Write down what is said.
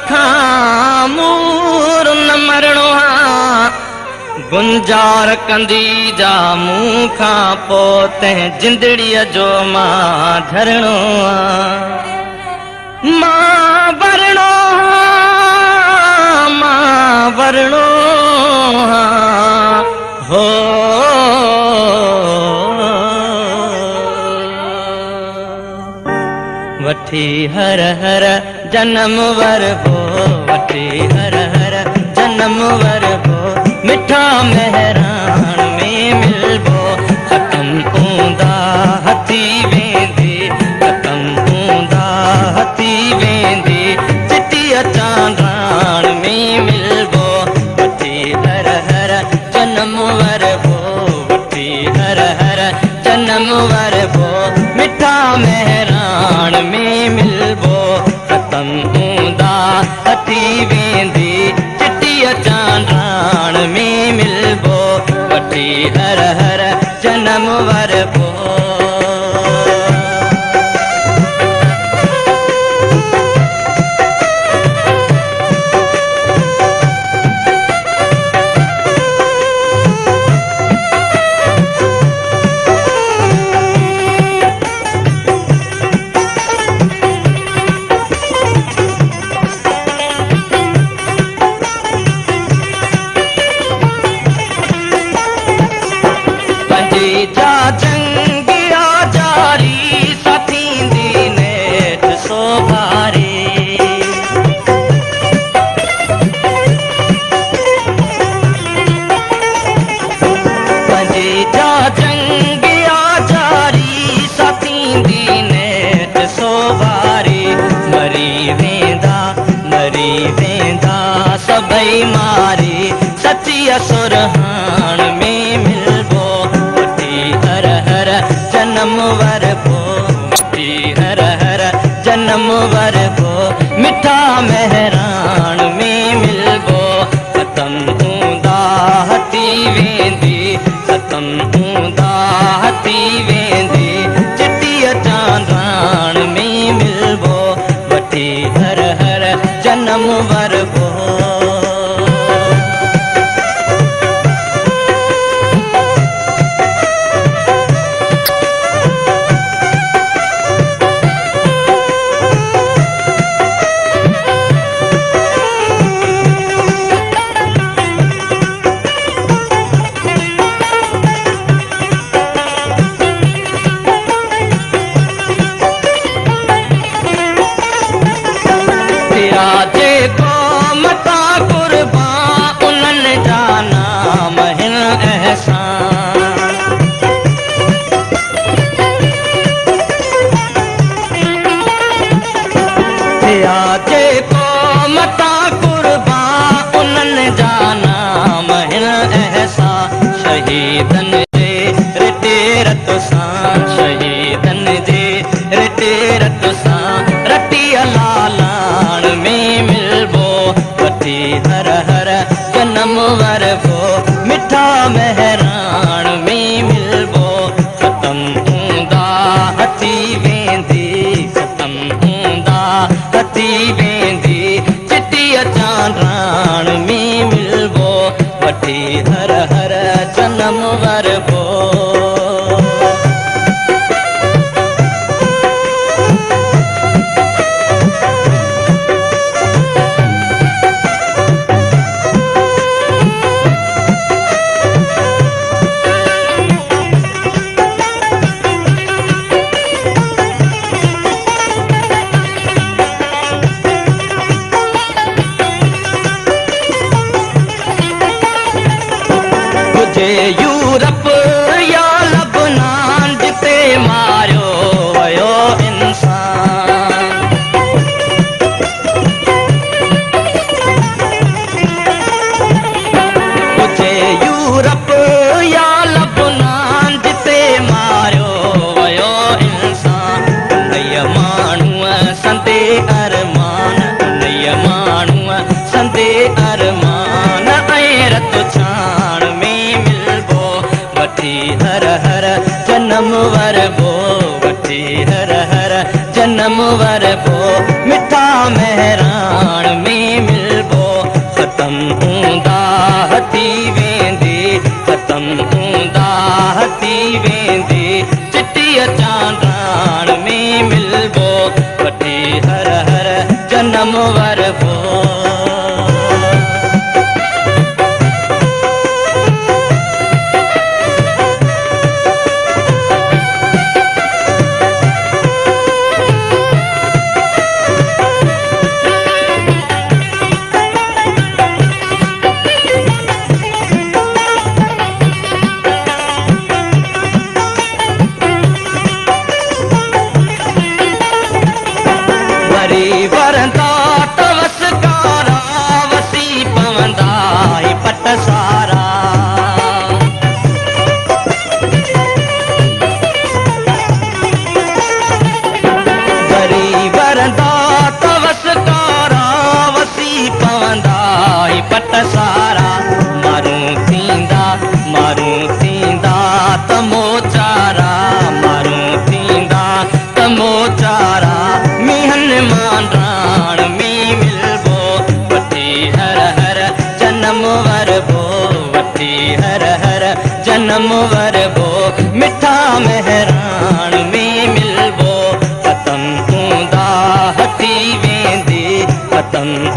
खामूर न मरणो गुंजार कंदी जा मुंह खां पोइ जिंदड़ीअ जो मां धरणो मां वरणो हो वठी हर हर जन्म वर हो वठी हर हर जन्म वर हो मिठा मेहरान में मिलबो खत्म ऊंदा हथी वेंदी खत्म ऊंदा हथी वेंदी चिट्टिया चांदरान में मिलबो वठी हर हर जन्म वर हो वठी हर हर जन्म वर हो मिठा मेहरान में मिलबो खत्म ऊंदा हथी वेंदी चिट्टिया चांदरान में मिलबो वठी हर हर जन्म वर हो सबई मारी सची सुरहान में मिलबो वठी हर हर जन्म वर हो वठी हर हर जन्म वर हो मिठा मेहरान में मिलबो खत्म ऊंदा हथी वेंदी खत्म ऊंदा हथी वेंदी चिट्टिया चांदरान में मिलबो वठी हर हर जन्म वर हो शहीदन जे रिटे रत सां शहीदन जे रिटे रत सां रटी लालाण में मिलबो वठी हर हर जन्म वर हो मिठा मेहरान में मिलबो खत्म ऊंदा हथी वेंदी खत्म ऊंदा हथी वेंदी चिट्टिया चांदरान में मिलबो वठी हर हर जन्म वर हो यूरोप या लबनान जिते मारियो वयो इंसान मुझे यूरोप या लबनान जिते मारियो वयो इंसान नय माण्हूअ संदे अरमान नय माण्हूअ संदे अरमान ऐं रत छाण में वठी हर हर जन्म वर बो वठी हर हर जन्म वर बो मिठा मेहरान में सारा मारूं थींदा तमो चारा मारूं थींदा तमो चारा मीहन मांडाण में मिलबो वठी हर हर जन्म वरबो वठी हर हर जन्म वरबो मिठा मेहरान में मिलबो खत्म हूंदा हटी वेंदे खत्म